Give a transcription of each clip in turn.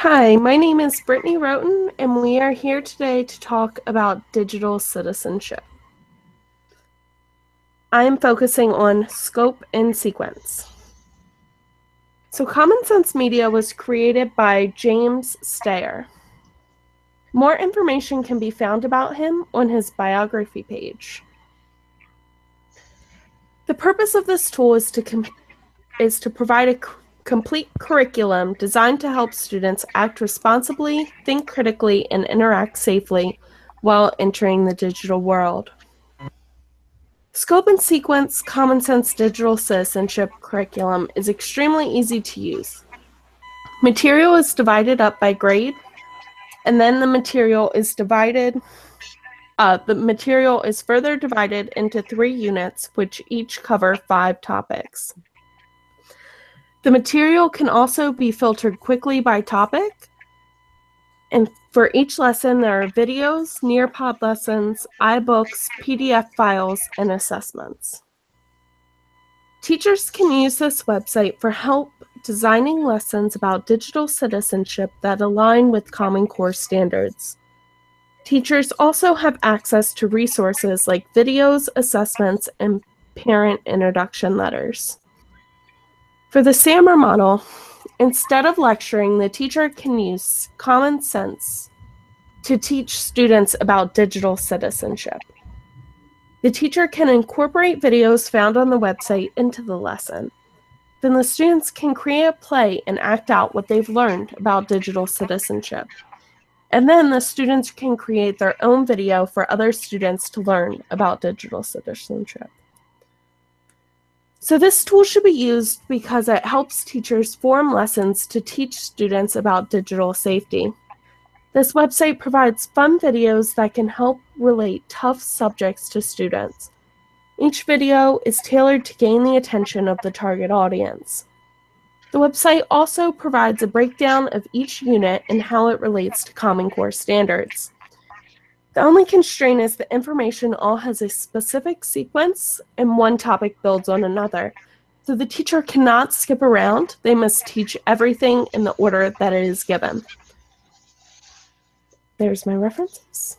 Hi, my name is Brittany Roten, and we are here today to talk about digital citizenship. I am focusing on scope and sequence. So Common Sense Media was created by James Stayer. More information can be found about him on his biography page. The purpose of this tool is to provide a complete curriculum designed to help students act responsibly, think critically, and interact safely while entering the digital world. Scope and Sequence Common Sense Digital Citizenship curriculum is extremely easy to use. Material is divided up by grade, and then the material is further divided into 3 units, which each cover 5 topics. The material can also be filtered quickly by topic, and for each lesson there are videos, Nearpod lessons, iBooks, PDF files, and assessments. Teachers can use this website for help designing lessons about digital citizenship that align with Common Core standards. Teachers also have access to resources like videos, assessments, and parent introduction letters. For the SAMR model, instead of lecturing, the teacher can use common sense to teach students about digital citizenship. The teacher can incorporate videos found on the website into the lesson. Then the students can create a play and act out what they've learned about digital citizenship. And then the students can create their own video for other students to learn about digital citizenship. So this tool should be used because it helps teachers form lessons to teach students about digital safety. This website provides fun videos that can help relate tough subjects to students. Each video is tailored to gain the attention of the target audience. The website also provides a breakdown of each unit and how it relates to Common Core standards. The only constraint is the information all has a specific sequence and one topic builds on another. So the teacher cannot skip around. They must teach everything in the order that it is given. There's my references.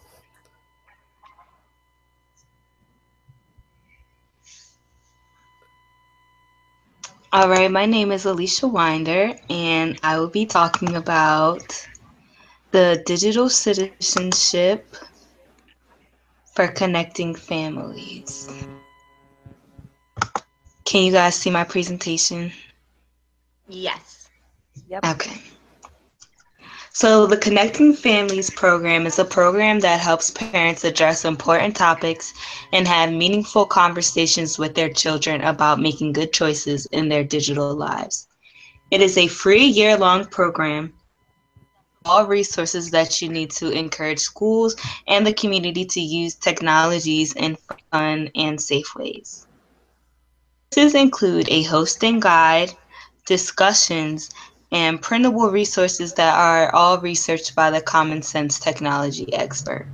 All right, my name is Alicia Winder, and I will be talking about the digital citizenship for connecting families. Can you guys see my presentation? Yes. Yep. Okay. So the Connecting Families program is a program that helps parents address important topics and have meaningful conversations with their children about making good choices in their digital lives. It is a free year-long program, all resources that you need to encourage schools and the community to use technologies in fun and safe ways. Resources include a hosting guide, discussions, and printable resources that are all researched by the Common Sense technology expert.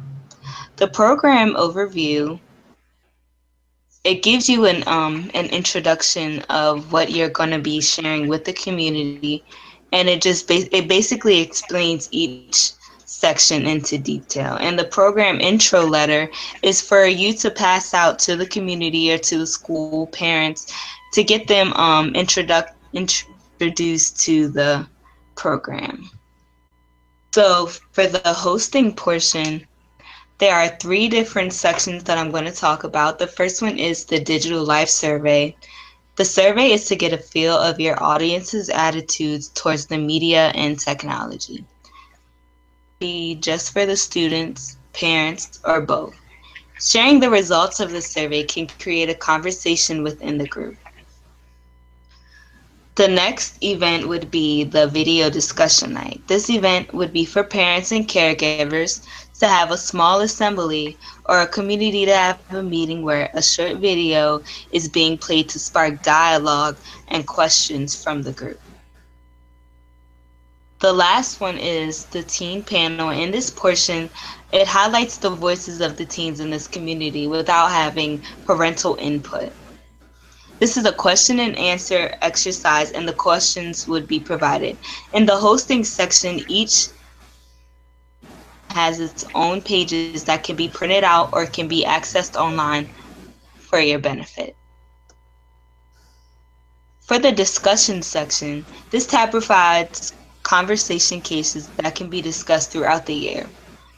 The program overview, it gives you an introduction of what you're going to be sharing with the community, and it basically explains each section into detail. And the program intro letter is for you to pass out to the community or to the school parents to get them introduced to the program. So for the hosting portion, there are 3 different sections that I'm going to talk about. The first one is the Digital Life Survey. The survey is to get a feel of your audience's attitudes towards the media and technology. Be just for the students, parents, or both. Sharing the results of the survey can create a conversation within the group. The next event would be the video discussion night. This event would be for parents and caregivers to have a small assembly or a community to have a meeting where a short video is being played to spark dialogue and questions from the group. The last one is the teen panel. In this portion, it highlights the voices of the teens in this community without having parental input. This is a question and answer exercise, and the questions would be provided. In the hosting section, each has its own pages that can be printed out or can be accessed online for your benefit. For the discussion section, this tab provides conversation cases that can be discussed throughout the year.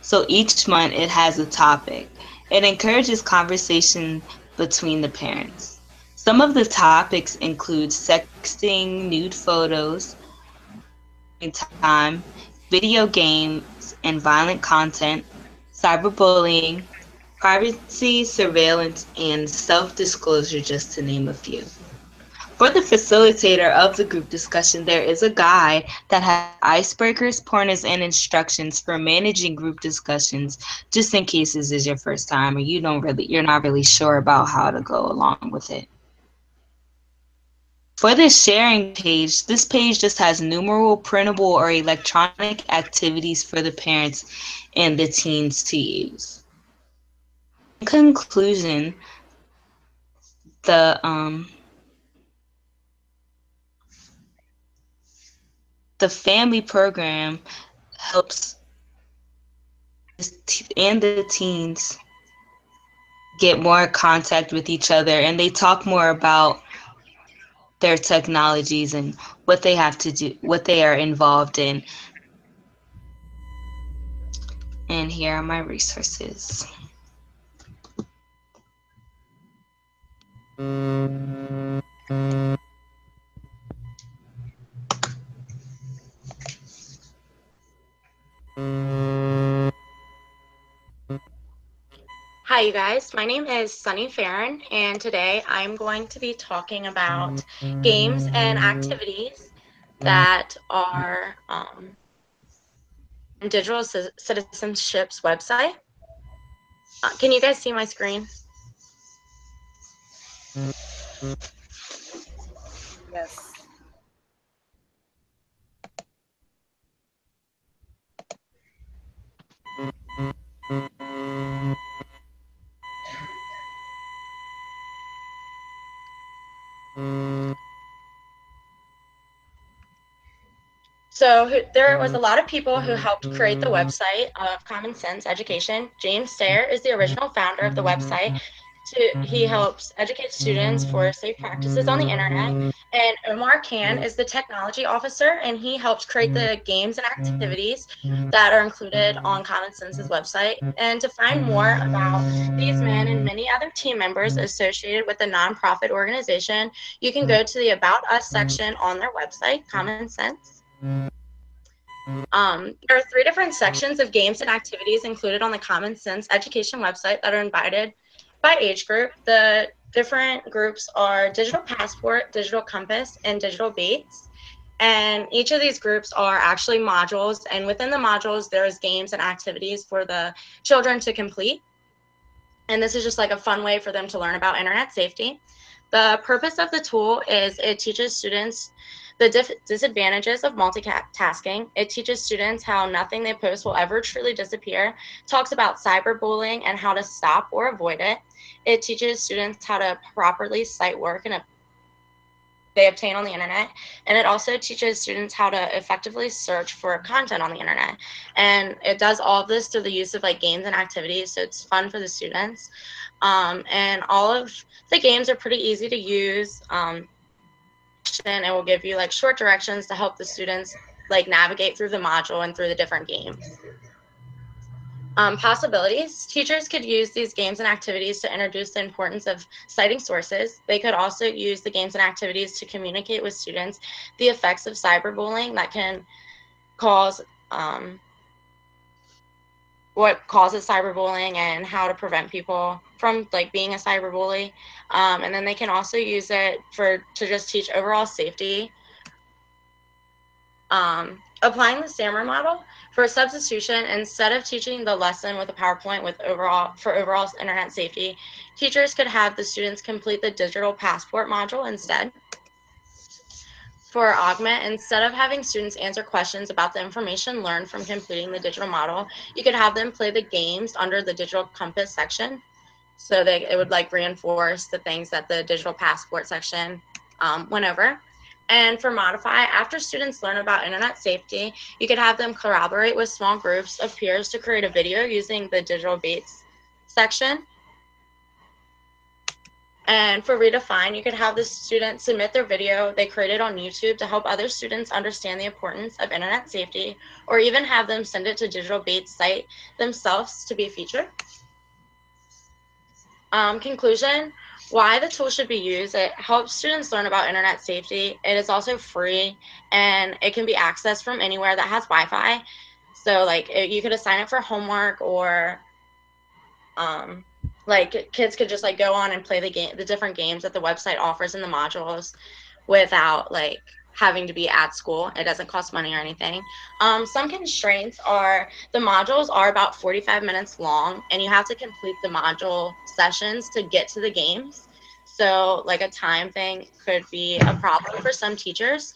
So each month it has a topic. It encourages conversation between the parents. Some of the topics include sexting, nude photos, time, video games and violent content, cyberbullying, privacy, surveillance, and self-disclosure, just to name a few. For the facilitator of the group discussion, there is a guide that has icebreakers, pointers, and instructions for managing group discussions, just in case this is your first time or you're not really sure about how to go along with it. For this sharing page, this page just has numerable printable or electronic activities for the parents and the teens to use. In conclusion, the the family program helps and the teens get more contact with each other, and they talk more about their technologies and what they have to do, what they are involved in. And here are my resources. Hi, you guys. My name is Sunny Farron, and today I'm going to be talking about games and activities that are on Digital Citizenship's website. Can you guys see my screen? Yes. So there was a lot of people who helped create the website of Common Sense Education. James Stair is the original founder of the website. He helps educate students for safe practices on the internet. And Omar Khan is the technology officer, and he helped create the games and activities that are included on Common Sense's website. And to find more about these men and many other team members associated with the nonprofit organization, you can go to the About Us section on their website, Common Sense. There are 3 different sections of games and activities included on the Common Sense Education website that are invited by age group. The different groups are Digital Passport, Digital Compass, and Digital Beats. And each of these groups are actually modules, and within the modules, there's games and activities for the children to complete. And this is just like a fun way for them to learn about internet safety. The purpose of the tool is it teaches students the disadvantages of multitasking. It teaches students how nothing they post will ever truly disappear. Talks about cyberbullying and how to stop or avoid it. It teaches students how to properly cite work and they obtain on the internet. And it also teaches students how to effectively search for content on the internet. And it does all of this through the use of like games and activities. So it's fun for the students. And all of the games are pretty easy to use. And it will give you like short directions to help the students like navigate through the module and through the different games. Possibilities. Teachers could use these games and activities to introduce the importance of citing sources. They could also use the games and activities to communicate with students the effects of cyberbullying that can cause what causes cyberbullying and how to prevent people from like being a cyberbully. And then they can also use it to just teach overall safety. Applying the SAMR model for substitution, instead of teaching the lesson with a PowerPoint with overall internet safety, teachers could have the students complete the digital passport module instead. For augment, instead of having students answer questions about the information learned from completing the digital model, you could have them play the games under the digital compass section. So it would like reinforce the things that the digital passport section went over. And for modify, after students learn about internet safety, you could have them collaborate with small groups of peers to create a video using the digital baits section. And for redefine, you could have the students submit their video they created on YouTube to help other students understand the importance of internet safety, or even have them send it to Digital Bait's site themselves to be featured. Conclusion, why the tool should be used. It helps students learn about internet safety. It is also free, and it can be accessed from anywhere that has Wi-Fi. So like you could assign it for homework, or like kids could just like go on and play the different games that the website offers in the modules without like having to be at school. It doesn't cost money or anything. Some constraints are the modules are about 45 minutes long, and you have to complete the module sessions to get to the games. So like a time thing could be a problem for some teachers.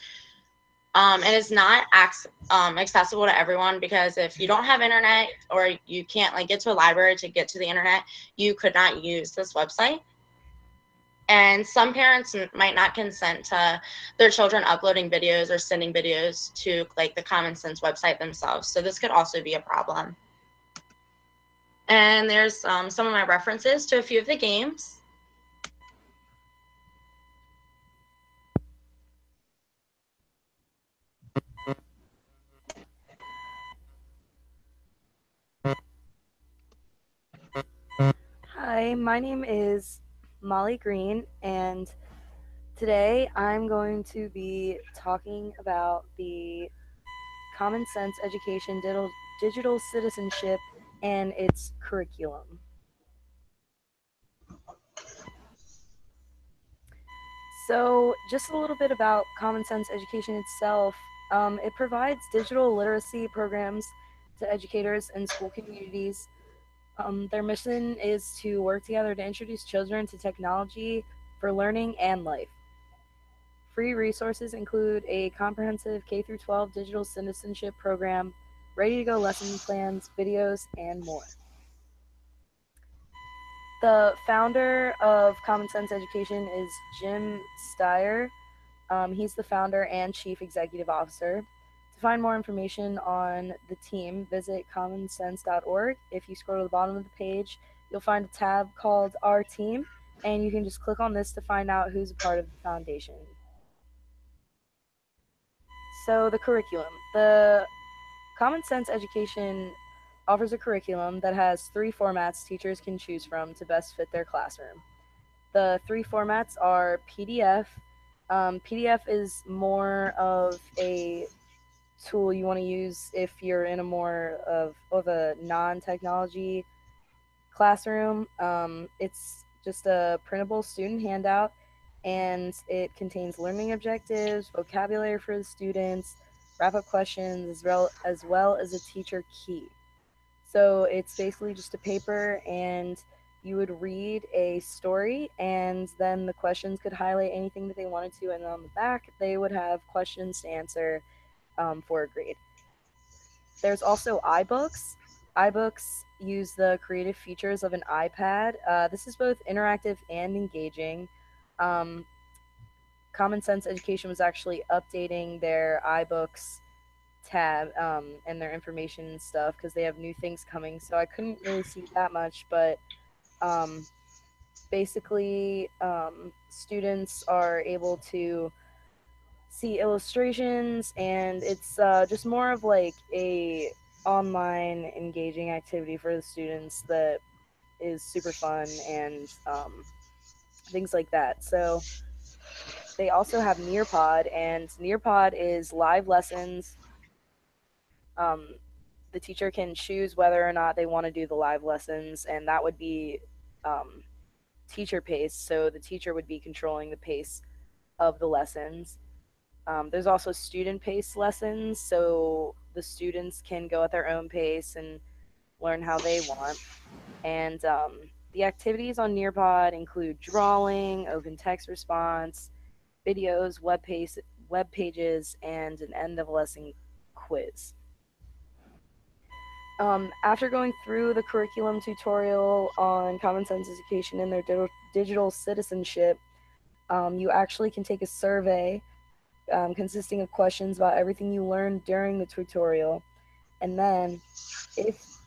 And it's not accessible to everyone, because if you don't have internet, or you can't like get to a library to get to the internet, you could not use this website. And some parents might not consent to their children uploading videos or sending videos to like the Common Sense website themselves. So this could also be a problem. And there's some of my references to a few of the games. Hi, my name is Molly Green, and today I'm going to be talking about the Common Sense Education Digital Citizenship and its curriculum. So, just a little bit about Common Sense Education itself. It provides digital literacy programs to educators and school communities. Their mission is to work together to introduce children to technology for learning and life. Free resources include a comprehensive K through 12 digital citizenship program, ready to go lesson plans, videos, and more. The founder of Common Sense Education is Jim Steyer. He's the founder and chief executive officer. To find more information on the team, visit commonsense.org. If you scroll to the bottom of the page, you'll find a tab called Our Team, and you can just click on this to find out who's a part of the foundation. So, the curriculum. The Common Sense Education offers a curriculum that has 3 formats teachers can choose from to best fit their classroom. The 3 formats are PDF. PDF is more of a tool you want to use if you're in a more of a non-technology classroom. It's just a printable student handout, and it contains learning objectives, vocabulary for the students, wrap-up questions, as well as a teacher key. So it's basically just a paper, and you would read a story, and then the questions could highlight anything that they wanted to, and on the back they would have questions to answer for a grade. There's also iBooks. iBooks use the creative features of an iPad. This is both interactive and engaging. Um, Common Sense Education was actually updating their iBooks tab and their information and stuff because they have new things coming. So I couldn't really see that much, but um, basically, students are able to see illustrations, and it's just more of like a online engaging activity for the students that is super fun and things like that. So they also have Nearpod, and Nearpod is live lessons. Um, the teacher can choose whether or not they want to do the live lessons, and that would be um, teacher pace. So the teacher would be controlling the pace of the lessons. There's also student pace lessons, so the students can go at their own pace and learn how they want. And the activities on Nearpod include drawing, open text response, videos, web pages, and an end of lesson quiz. After going through the curriculum tutorial on Common Sense Education and their digital citizenship, you actually can take a survey consisting of questions about everything you learned during the tutorial. And then, if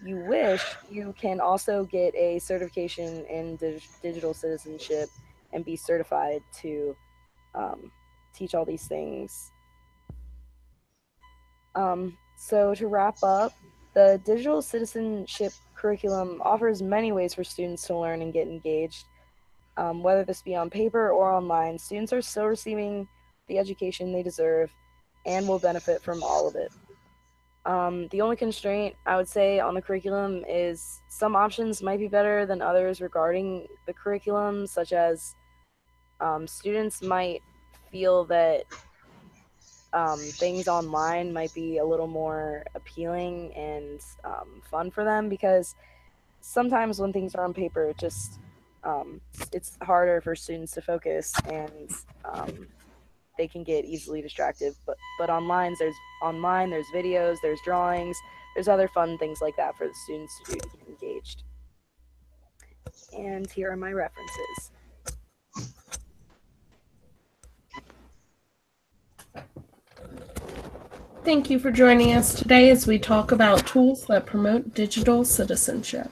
you wish, you can also get a certification in digital citizenship and be certified to teach all these things. So to wrap up, the digital citizenship curriculum offers many ways for students to learn and get engaged. Whether this be on paper or online, students are still receiving the education they deserve and will benefit from all of it. The only constraint I would say on the curriculum is some options might be better than others regarding the curriculum, such as students might feel that things online might be a little more appealing and fun for them, because sometimes when things are on paper, it's harder for students to focus, and they can get easily distracted. But online there's videos, there's drawings, there's other fun things like that for the students to do to get engaged. And here are my references. Thank you for joining us today as we talk about tools that promote digital citizenship.